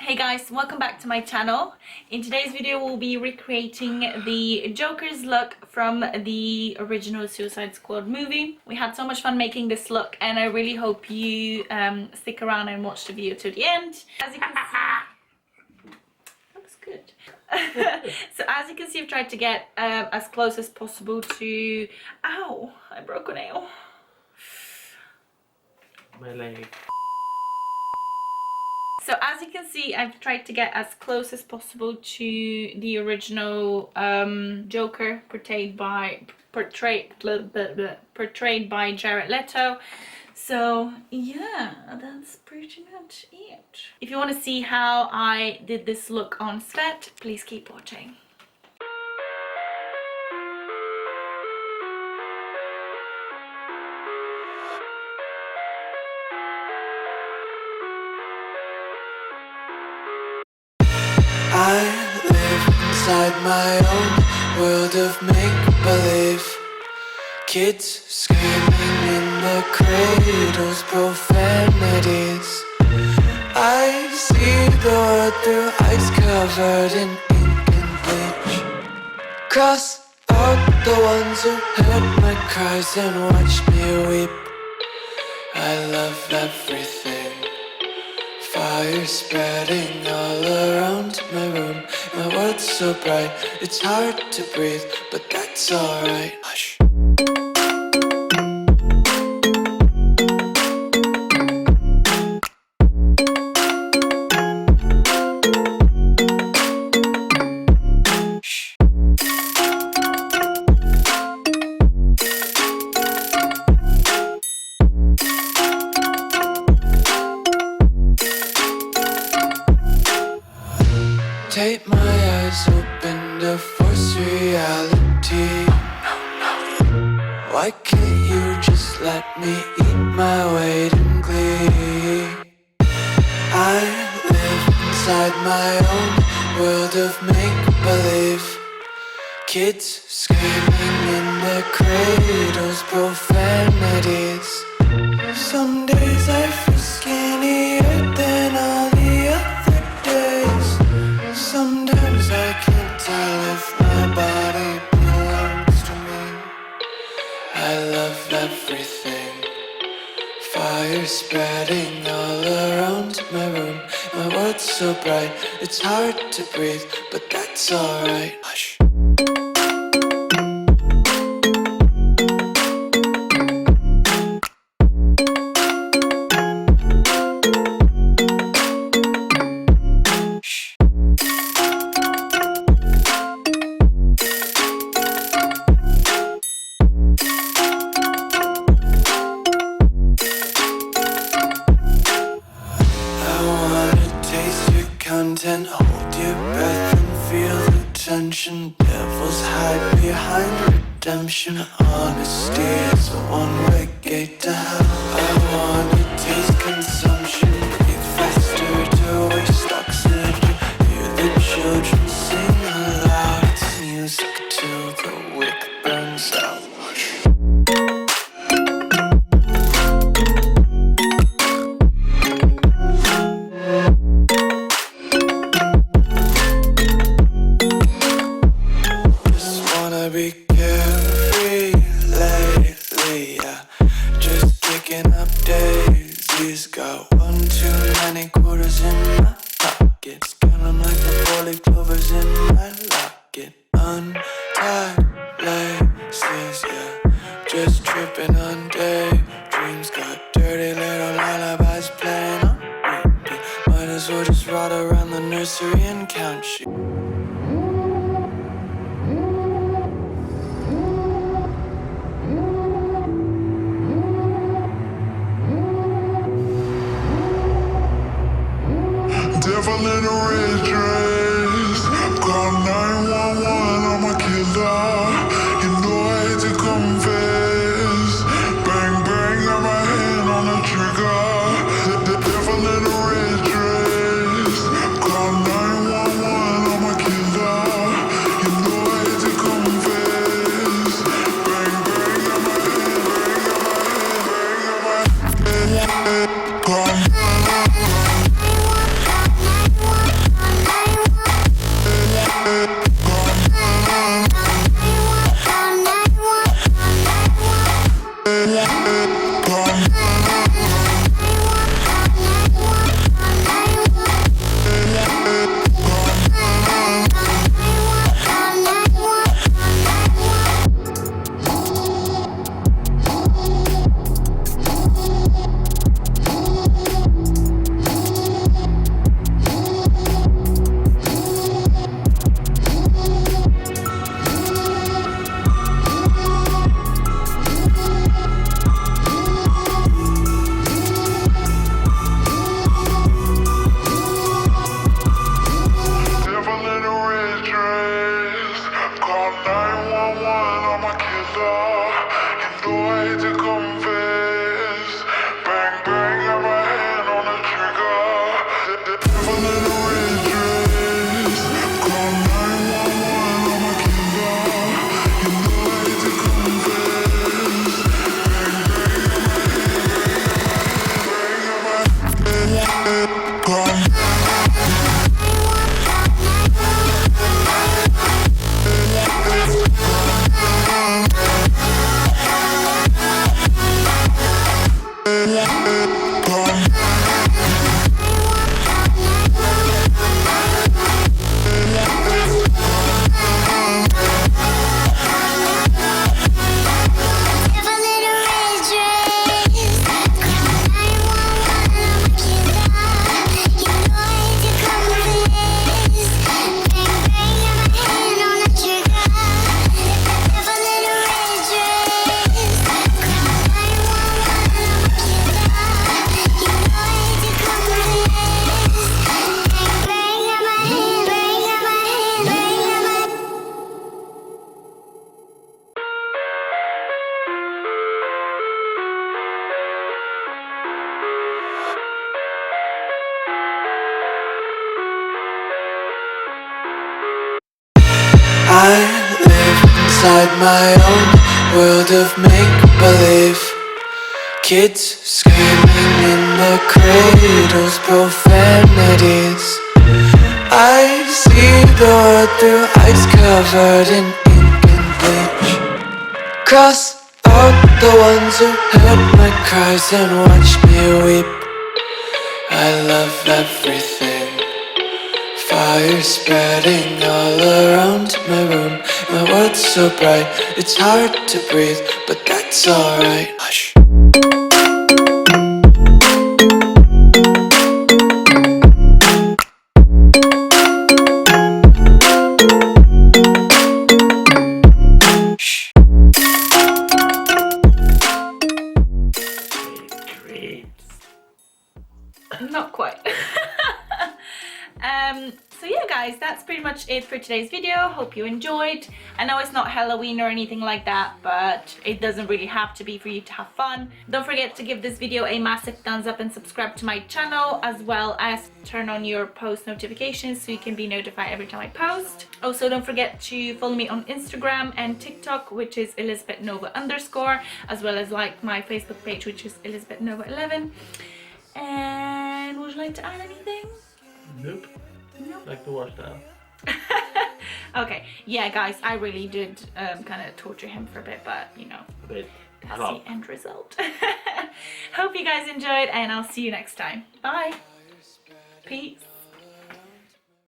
Hey guys, welcome back to my channel. In today's video we'll be recreating the Joker's look from the original Suicide Squad movie. We had so much fun making this look and I really hope you stick around and watch the video to the end. As you can see, looks good. So as you can see, I've tried to get as close as possible to... Ow! I broke a nail. My leg. So as you can see, I've tried to get as close as possible to the original Joker portrayed by Jared Leto. So yeah, that's pretty much it. If you want to see how I did this look on set, please keep watching. I live inside my own world of make-believe. Kids screaming in the cradles, profanities. I see the world through ice covered in ink and bleach. Cross out the ones who heard my cries and watched me weep. I love everything. Fire spreading all around my room. My world's so bright, it's hard to breathe, but that's alright. Hush. Take my eyes open to force reality. Why can't you just let me eat my weight in glee? I live inside my own world of make-believe. Kids screaming in their cradles, profanities. Some days I feel skinnier than all the other days. Sometimes I can't tell if my body belongs to me. I love everything. Fire spreading all around my room. My world's so bright, it's hard to breathe, but that's alright. Hush. Content, hold your breath and feel the tension. Devils hide behind redemption. Honesty is a one-way gate to hell. I wanna taste consumption. Breathe faster to waste oxygen. Hear the children sing aloud. It's music till the wick burns out. Be carefree lately, yeah. Just kicking up daisies. Got one too many quarters in my pockets. Counting like the 4-leaf clovers in my locket. Untied laces, yeah. Just tripping on daydreams. Got dirty little lullabies playing on repeat. Might as well just ride around the nursery and count sheep. Devil in a red dress. Call 911, I'm a killer. You know I hate to confess. Bang, bang, got my hand on the trigger. The devil in a red dress. Call 911, I'm a killer. You know I hate to confess. Bang, bang, got my hand, bang, got my hand, bang, got my hand. Call I live inside my own world of make-believe. Kids screaming in the cradles, profanities. I see the world through eyes covered in ink and bleach. Cross out the ones who heard my cries and watched me weep. I love everything. Fire spreading all around my room. My world's so bright, it's hard to breathe, but that's alright. Hush. Not quite. So yeah guys, that's pretty much it for today's video. Hope you enjoyed. I know it's not Halloween or anything like that, but it doesn't really have to be for you to have fun. Don't forget to give this video a massive thumbs up and subscribe to my channel, as well as turn on your post notifications so you can be notified every time I post. Also, don't forget to follow me on Instagram and TikTok, which is ElizabethNova_, as well as like my Facebook page, which is ElizabethNova11. And would you like to add anything? Nope. Nope. Like to watch that. Okay, yeah guys, I really did kind of torture him for a bit, but you know, A bit. that's the end result. Hope you guys enjoyed, and I'll see you next time. Bye. Peace.